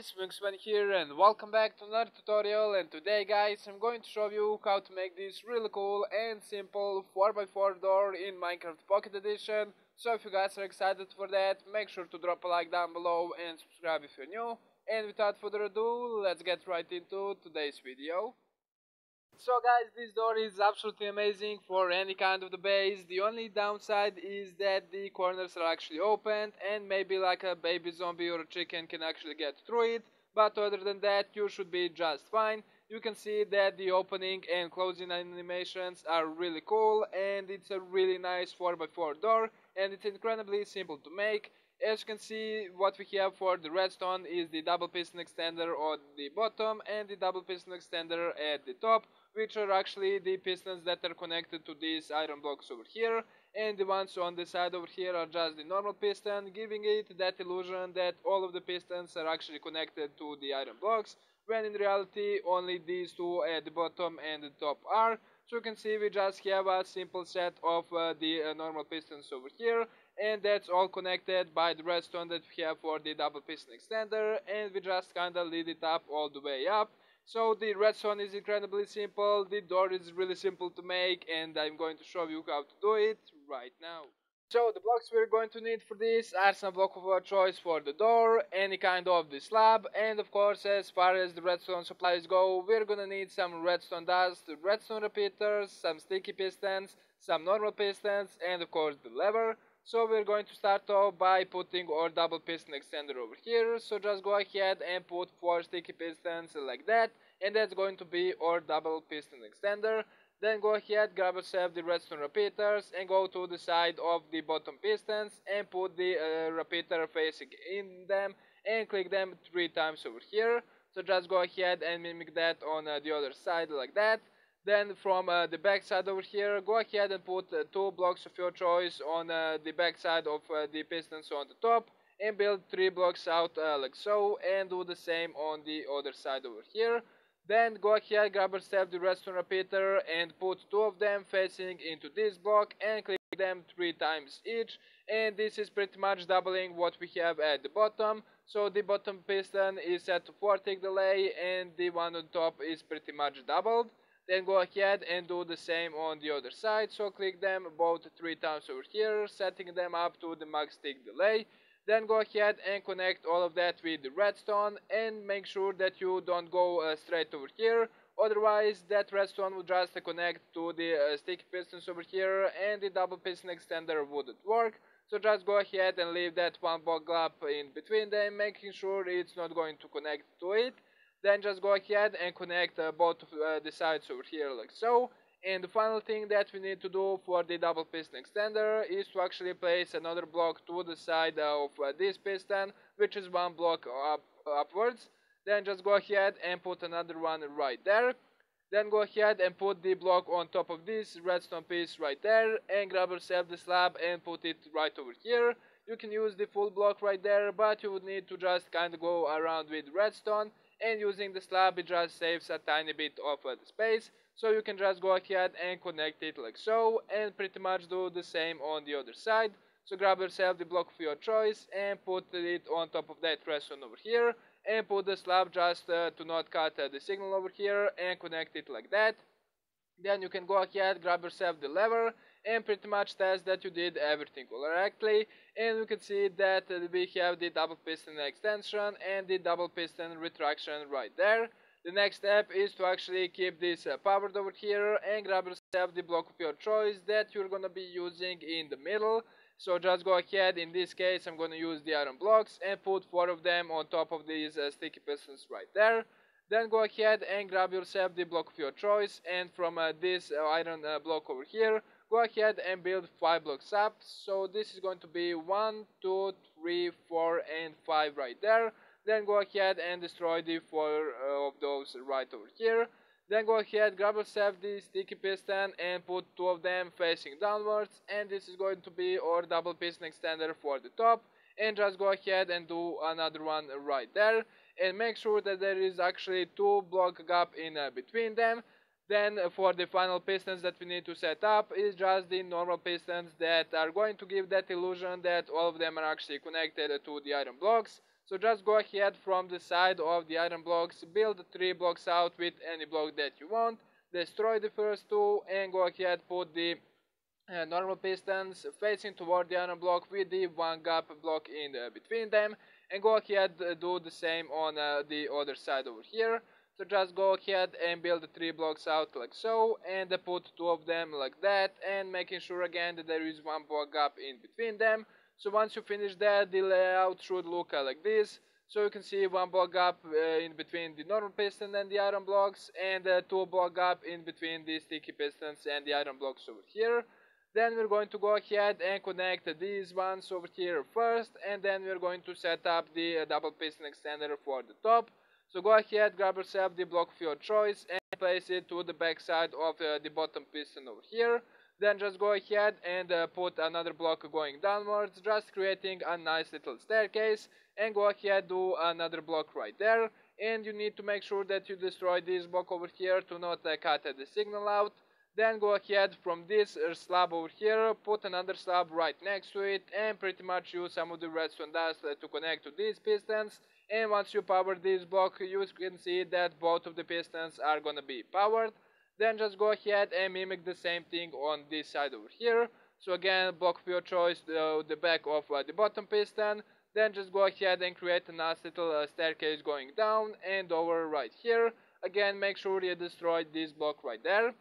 guys, Wingsman here and welcome back to another tutorial. And today guys, I'm going to show you how to make this really cool and simple 4x4 door in Minecraft Pocket Edition. So if you guys are excited for that, make sure to drop a like down below and subscribe if you're new. And without further ado, let's get right into today's video. So guys, this door is absolutely amazing for any kind of the base. The only downside is that the corners are actually opened and maybe like a baby zombie or a chicken can actually get through it. But other than that, you should be just fine. You can see that the opening and closing animations are really cool, and it's a really nice 4x4 door, and it's incredibly simple to make. As you can see, what we have for the redstone is the double piston extender on the bottom and the double piston extender at the top, which are actually the pistons that are connected to these iron blocks over here, and the ones on the side over here are just the normal piston, giving it that illusion that all of the pistons are actually connected to the iron blocks, when in reality only these two at the bottom and the top are. So you can see we just have a simple set of the normal pistons over here, and that's all connected by the redstone that we have for the double piston extender, and we just kinda lead it up all the way up. So the redstone is incredibly simple, the door is really simple to make, and I'm going to show you how to do it right now. So the blocks we're going to need for this are some block of our choice for the door, any kind of the slab, and of course as far as the redstone supplies go, we're gonna need some redstone dust, redstone repeaters, some sticky pistons, some normal pistons, and of course the lever. So we're going to start off by putting our double piston extender over here, so just go ahead and put 4 sticky pistons like that, and that's going to be our double piston extender. Then go ahead, grab yourself the redstone repeaters and go to the side of the bottom pistons and put the repeater facing in them and click them 3 times over here. So just go ahead and mimic that on the other side like that. Then from the back side over here, go ahead and put 2 blocks of your choice on the back side of the pistons on the top and build 3 blocks out like so, and do the same on the other side over here. Then go ahead, grab yourself the redstone repeater and put 2 of them facing into this block and click them 3 times each, and this is pretty much doubling what we have at the bottom. So the bottom piston is set to 4 tick delay and the one on top is pretty much doubled. Then go ahead and do the same on the other side, so click them both 3 times over here, setting them up to the max tick delay. Then go ahead and connect all of that with the redstone and make sure that you don't go straight over here, otherwise that redstone will just connect to the sticky pistons over here and the double piston extender wouldn't work. So just go ahead and leave that one block gap in between them, making sure it's not going to connect to it. Then just go ahead and connect both of the sides over here like so. And the final thing that we need to do for the double piston extender is to actually place another block to the side of this piston, which is 1 block upwards. Then just go ahead and put another one right there. Then go ahead and put the block on top of this redstone piece right there, and grab yourself the slab and put it right over here. You can use the full block right there, but you would need to just kind of go around with redstone, and using the slab it just saves a tiny bit of the space. So you can just go ahead and connect it like so, and pretty much do the same on the other side. So grab yourself the block of your choice and put it on top of that redstone over here, and put the slab just to not cut the signal over here, and connect it like that. Then you can go ahead, grab yourself the lever and pretty much test that you did everything correctly, and you can see that we have the double piston extension and the double piston retraction right there. The next step is to actually keep this powered over here and grab yourself the block of your choice that you're gonna be using in the middle. So just go ahead, in this case I'm gonna use the iron blocks and put 4 of them on top of these sticky pistons right there. Then go ahead and grab yourself the block of your choice, and from this iron block over here, go ahead and build 5 blocks up. So this is going to be 1, 2, 3, 4 and 5 right there. Then go ahead and destroy the 4 of those right over here. Then go ahead, grab yourself the sticky piston and put 2 of them facing downwards, and this is going to be our double piston extender for the top. And just go ahead and do another one right there, and make sure that there is actually 2 block gap in between them. Then for the final pistons that we need to set up is just the normal pistons that are going to give that illusion that all of them are actually connected to the iron blocks. So just go ahead from the side of the iron blocks, build 3 blocks out with any block that you want, destroy the first 2, and go ahead put the normal pistons facing toward the iron block with the 1 gap block in between them, and go ahead do the same on the other side over here. So just go ahead and build the 3 blocks out like so, and put 2 of them like that, and making sure again that there is 1 block gap in between them. So once you finish that, the layout should look like this. So you can see 1 block gap in between the normal piston and the iron blocks, and 2 block gap in between the sticky pistons and the iron blocks over here. Then we're going to go ahead and connect these ones over here first, and then we're going to set up the double piston extender for the top. So go ahead, grab yourself the block of your choice and place it to the back side of the bottom piston over here. Then just go ahead and put another block going downwards, just creating a nice little staircase, and go ahead do another block right there. And you need to make sure that you destroy this block over here to not cut the signal out. Then go ahead from this slab over here, put another slab right next to it, and pretty much use some of the redstone dust to connect to these pistons. And once you power this block, you can see that both of the pistons are gonna be powered. Then just go ahead and mimic the same thing on this side over here. So again, block of your choice, the back of the bottom piston. Then just go ahead and create a nice little staircase going down and over right here. Again, make sure you destroy this block right there.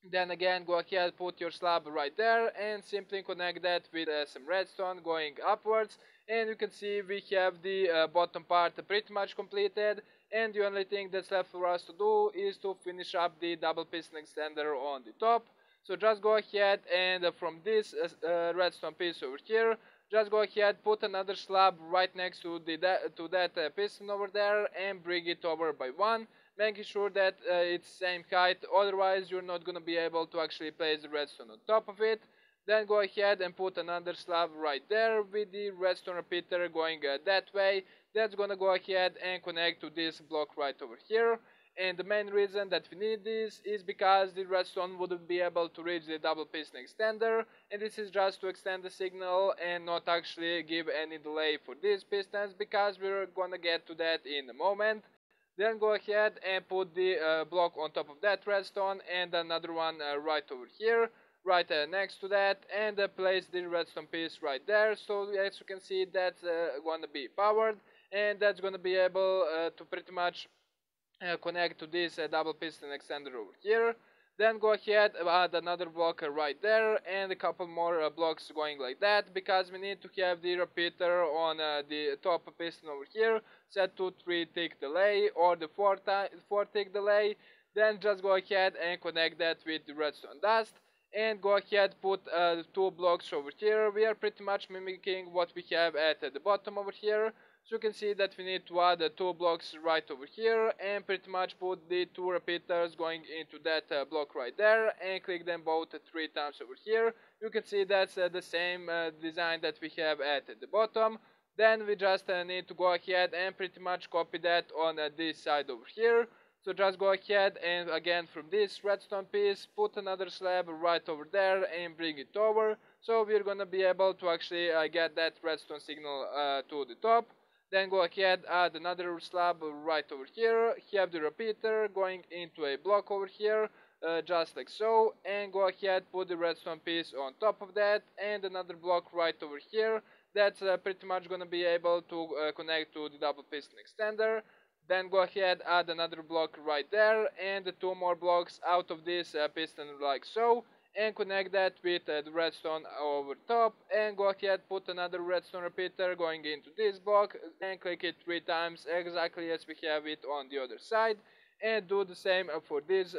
Then again, go ahead, put your slab right there, and simply connect that with some redstone going upwards. And you can see we have the bottom part pretty much completed, and the only thing that's left for us to do is to finish up the double piston extender on the top. So just go ahead and from this redstone piece over here, just go ahead, put another slab right next to that piston over there, and bring it over by 1, making sure that it's same height, otherwise you're not gonna be able to actually place the redstone on top of it. Then go ahead and put another slab right there with the redstone repeater going that way. That's gonna go ahead and connect to this block right over here. And the main reason that we need this is because the redstone wouldn't be able to reach the double piston extender, and this is just to extend the signal and not actually give any delay for these pistons, because we're gonna get to that in a moment. Then go ahead and put the block on top of that redstone, and another one right over here, right next to that, and place the redstone piece right there. So as you can see, that's gonna be powered, and that's gonna be able to pretty much connect to this double piston extender over here. Then go ahead, add another block right there, and a couple more blocks going like that, because we need to have the repeater on the top piston over here set to 3 tick delay or the 4 tick delay. Then just go ahead and connect that with the redstone dust, and go ahead put 2 blocks over here. We are pretty much mimicking what we have at the bottom over here. So you can see that we need to add 2 blocks right over here, and pretty much put the 2 repeaters going into that block right there, and click them both 3 times over here. You can see that's the same design that we have at the bottom. Then we just need to go ahead and pretty much copy that on this side over here. So just go ahead and again from this redstone piece, put another slab right over there and bring it over. So we're gonna be able to actually get that redstone signal to the top. Then go ahead, add another slab right over here, have the repeater going into a block over here, just like so, and go ahead, put the redstone piece on top of that, and another block right over here. That's pretty much gonna be able to connect to the double piston extender. Then go ahead, add another block right there, and 2 more blocks out of this piston like so, and connect that with the redstone over top, and go ahead, put another redstone repeater going into this block, and click it 3 times exactly as we have it on the other side, and do the same for these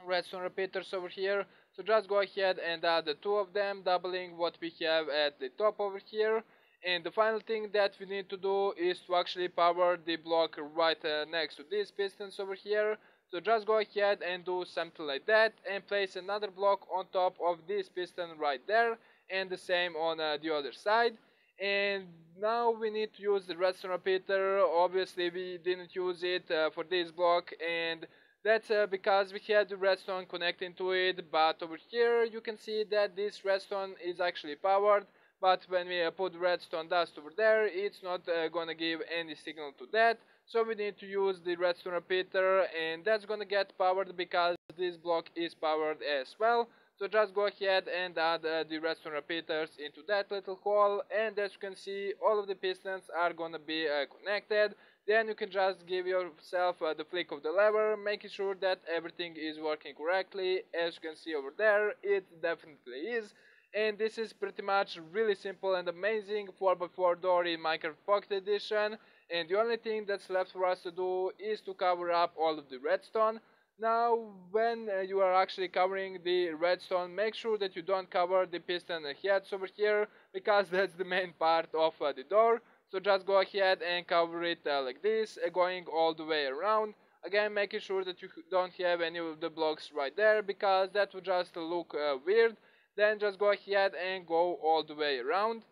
redstone repeaters over here. So just go ahead and add 2 of them, doubling what we have at the top over here. And the final thing that we need to do is to actually power the block right next to these pistons over here. So just go ahead and do something like that, and place another block on top of this piston right there, and the same on the other side. And now we need to use the redstone repeater. Obviously we didn't use it for this block, and that's because we had the redstone connecting to it, but over here you can see that this redstone is actually powered. but when we put redstone dust over there, it's not gonna give any signal to that. So we need to use the redstone repeater, and that's gonna get powered because this block is powered as well. So just go ahead and add the redstone repeaters into that little hole, and as you can see, all of the pistons are gonna be connected. Then you can just give yourself the flick of the lever, making sure that everything is working correctly. As you can see over there, it definitely is. And this is pretty much really simple and amazing 4x4 door in Minecraft Pocket Edition. And the only thing that's left for us to do is to cover up all of the redstone. Now, when you are actually covering the redstone, make sure that you don't cover the piston heads over here, because that's the main part of the door. So just go ahead and cover it like this, going all the way around. Again, making sure that you don't have any of the blocks right there, because that would just look weird. Then just go ahead and go all the way around.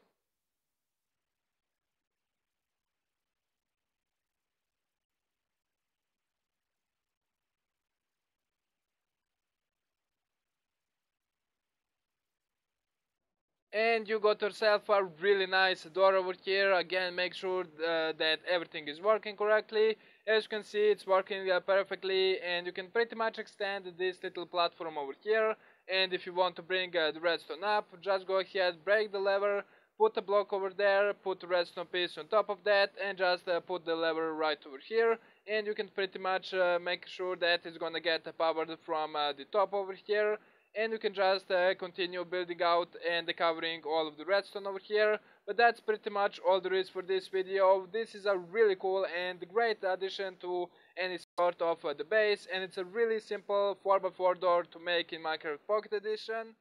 And you got yourself a really nice door over here. Again, make sure that everything is working correctly. As you can see, it's working perfectly, and you can pretty much extend this little platform over here. And if you want to bring the redstone up, just go ahead, break the lever, put a block over there, put the redstone piece on top of that, and just put the lever right over here. And you can pretty much make sure that it's gonna get powered from the top over here, and you can just continue building out and covering all of the redstone over here. But that's pretty much all there is for this video. This is a really cool and great addition to any sort of the base, and it's a really simple 4x4 door to make in Minecraft Pocket Edition.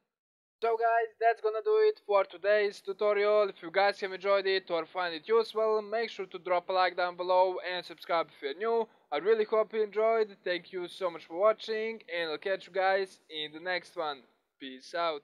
So guys, that's gonna do it for today's tutorial. If you guys have enjoyed it or find it useful, make sure to drop a like down below and subscribe if you're new. I really hope you enjoyed. Thank you so much for watching, and I'll catch you guys in the next one. Peace out.